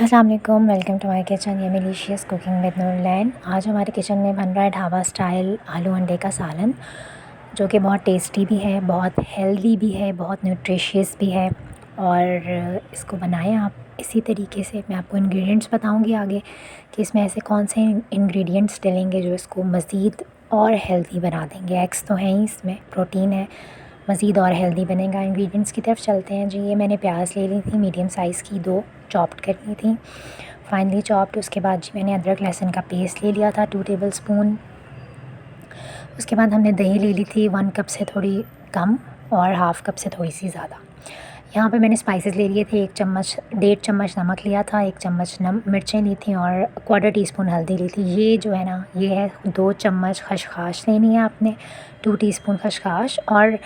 अस्सलाम वालेकुम, welcome to my kitchen. ये मिलीशियस कुकिंग विद नूरलैन। आज हमारे किचन में बन रहा है ढाबा स्टाइल आलू अंडे का सालन, जो कि बहुत टेस्टी भी है, बहुत हेल्दी भी है, बहुत न्यूट्रिशियस भी है। और इसको बनाएं आप इसी तरीके से। मैं आपको इंग्रेडिएंट्स बताऊंगी आगे कि इसमें ऐसे कौन से इंग्रेडिएंट्स डलेंगे जो इसको मज़ीद और हेल्दी बना देंगे। एग्स तो हैं ही, इसमें प्रोटीन है, मज़ीद और हेल्दी बनेगा। इंग्रेडिएंट्स की तरफ चलते हैं जी। ये मैंने प्याज ले ली थी मीडियम साइज़ की, 2 चॉप्ड कर ली थी, फाइनली चॉप्ड। उसके बाद जी मैंने अदरक लहसुन का पेस्ट ले लिया था 2 टेबलस्पून। उसके बाद हमने दही ले ली थी 1 कप से थोड़ी कम और हाफ़ कप से थोड़ी सी ज़्यादा। यहाँ पे मैंने स्पाइसेस ले लिए थे 1 चम्मच, 1.5 चम्मच नमक लिया था, 1 चम्मच मिर्चें ली थी और 1/4 टीस्पून हल्दी ली थी। ये जो है ना, ये है 2 चम्मच खसखस लेनी है आपने, 2 टीस्पून खसखस, और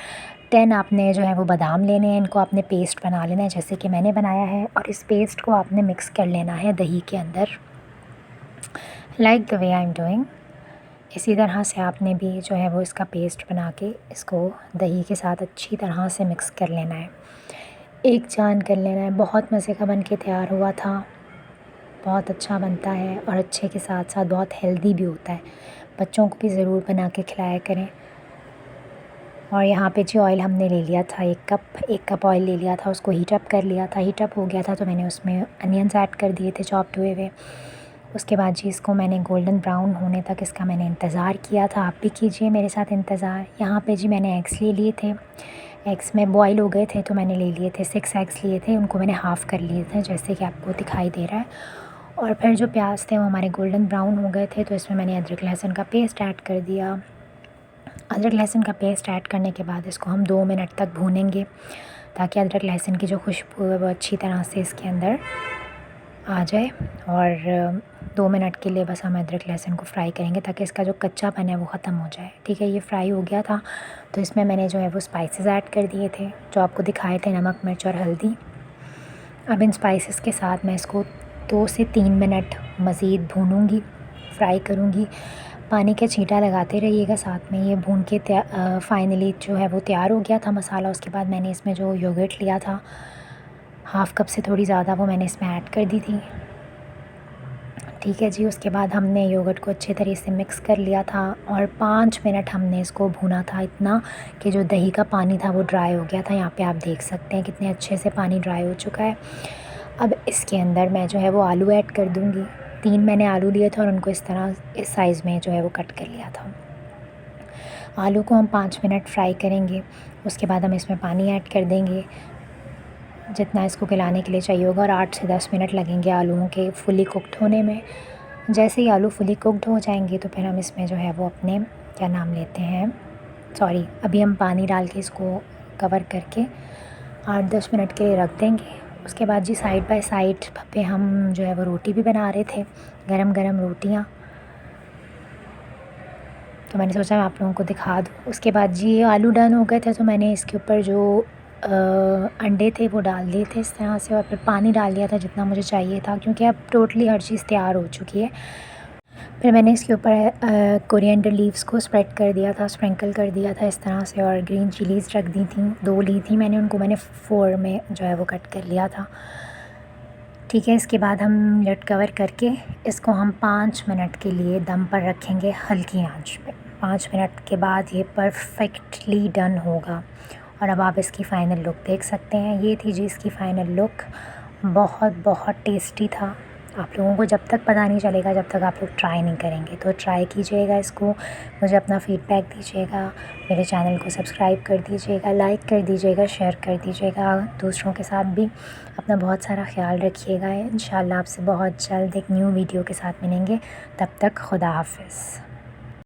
10 आपने जो है वो बादाम लेने हैं। इनको आपने पेस्ट बना लेना है जैसे कि मैंने बनाया है, और इस पेस्ट को आपने मिक्स कर लेना है दही के अंदर, like the way I am doing. इसी तरह से आपने भी जो है वो इसका पेस्ट बना के इसको दही के साथ अच्छी तरह से मिक्स कर लेना है, एक जान कर लेना है। बहुत मज़े का बन के तैयार हुआ था, बहुत अच्छा बनता है और अच्छे के साथ साथ बहुत हेल्दी भी होता है। बच्चों को भी ज़रूर बना के खिलाया करें। और यहाँ पे जी ऑयल हमने ले लिया था 1 कप ऑयल ले लिया था, उसको हीट अप कर लिया था। हीट अप हो गया था तो मैंने उसमें अनियंस ऐड कर दिए थे चॉप्ड हुए हुए। उसके बाद जी इसको मैंने गोल्डन ब्राउन होने तक इसका मैंने इंतज़ार किया था। आप भी कीजिए मेरे साथ इंतज़ार। यहाँ पे जी मैंने एग्स ले लिए थे, एग्स में बॉयल हो गए थे तो मैंने ले लिए थे 6 एग्स लिए थे, उनको मैंने हाफ़ कर लिए थे जैसे कि आपको दिखाई दे रहा है। और फिर जो प्याज थे वो हमारे गोल्डन ब्राउन हो गए थे तो इसमें मैंने अदरक लहसुन का पेस्ट ऐड कर दिया। अदरक लहसुन का पेस्ट ऐड करने के बाद इसको हम 2 मिनट तक भूनेंगे ताकि अदरक लहसुन की जो खुशबू है वो अच्छी तरह से इसके अंदर आ जाए। और 2 मिनट के लिए बस हम अदरक लहसुन को फ्राई करेंगे ताकि इसका जो कच्चापन है वो ख़त्म हो जाए। ठीक है, ये फ्राई हो गया था तो इसमें मैंने जो है वो स्पाइसेस ऐड कर दिए थे जो आपको दिखाए थे, नमक, मिर्च और हल्दी। अब इन स्पाइसेस के साथ मैं इसको 2 से 3 मिनट मज़ीद भूनूंगी, फ्राई करूँगी। पानी का छींटा लगाते रहिएगा साथ में। ये भून के फाइनली जो है वो तैयार हो गया था मसाला। उसके बाद मैंने इसमें जो योगर्ट लिया था हाफ़ कप से थोड़ी ज़्यादा, वो मैंने इसमें ऐड कर दी थी। ठीक है जी, उसके बाद हमने योगर्ट को अच्छे तरीके से मिक्स कर लिया था और 5 मिनट हमने इसको भूना था, इतना कि जो दही का पानी था वो ड्राई हो गया था। यहाँ पे आप देख सकते हैं कितने अच्छे से पानी ड्राई हो चुका है। अब इसके अंदर मैं जो है वो आलू ऐड कर दूँगी। 3 मैंने आलू लिए थे और उनको इस तरह इस साइज़ में जो है वो कट कर लिया था। आलू को हम 5 मिनट फ्राई करेंगे। उसके बाद हम इसमें पानी ऐड कर देंगे जितना इसको गलाने के लिए चाहिए होगा, और 8 से 10 मिनट लगेंगे आलूओं के फुली कुक्ड होने में। जैसे ही आलू फुली कुक्ड हो जाएंगे तो फिर हम इसमें जो है वो अपने क्या नाम लेते हैं, सॉरी, अभी हम पानी डाल के इसको कवर करके 8-10 मिनट के लिए रख देंगे। उसके बाद जी साइड बाय साइड पे हम जो है वो रोटी भी बना रहे थे, गरम गरम रोटियाँ, तो मैंने सोचा मैं आप लोगों को दिखा दूँ। उसके बाद जी आलू डन हो गए थे तो मैंने इसके ऊपर जो अंडे थे वो डाल दिए थे इस तरह से, और फिर पानी डाल दिया था जितना मुझे चाहिए था क्योंकि अब टोटली हर चीज़ तैयार हो चुकी है। फिर मैंने इसके ऊपर कोरिएंडर लीव्स को स्प्रेड कर दिया था, स्प्रिंकल कर दिया था इस तरह से, और ग्रीन चिलीज़ रख दी थी, 2 ली थी मैंने, उनको मैंने 4 में जो है वो कट कर लिया था। ठीक है, इसके बाद हम लिड कवर करके इसको हम 5 मिनट के लिए दम पर रखेंगे हल्की आंच पे। 5 मिनट के बाद ये परफेक्टली डन होगा और अब आप इसकी फ़ाइनल लुक देख सकते हैं। ये थी जी इसकी फ़ाइनल लुक। बहुत बहुत टेस्टी था। आप लोगों को जब तक पता नहीं चलेगा जब तक आप लोग ट्राई नहीं करेंगे, तो ट्राई कीजिएगा इसको, मुझे अपना फ़ीडबैक दीजिएगा, मेरे चैनल को सब्सक्राइब कर दीजिएगा, लाइक कर दीजिएगा, शेयर कर दीजिएगा दूसरों के साथ भी। अपना बहुत सारा ख्याल रखिएगा। इंशाल्लाह आपसे बहुत जल्द एक न्यू वीडियो के साथ मिलेंगे। तब तक खुदा हाफ़िज़।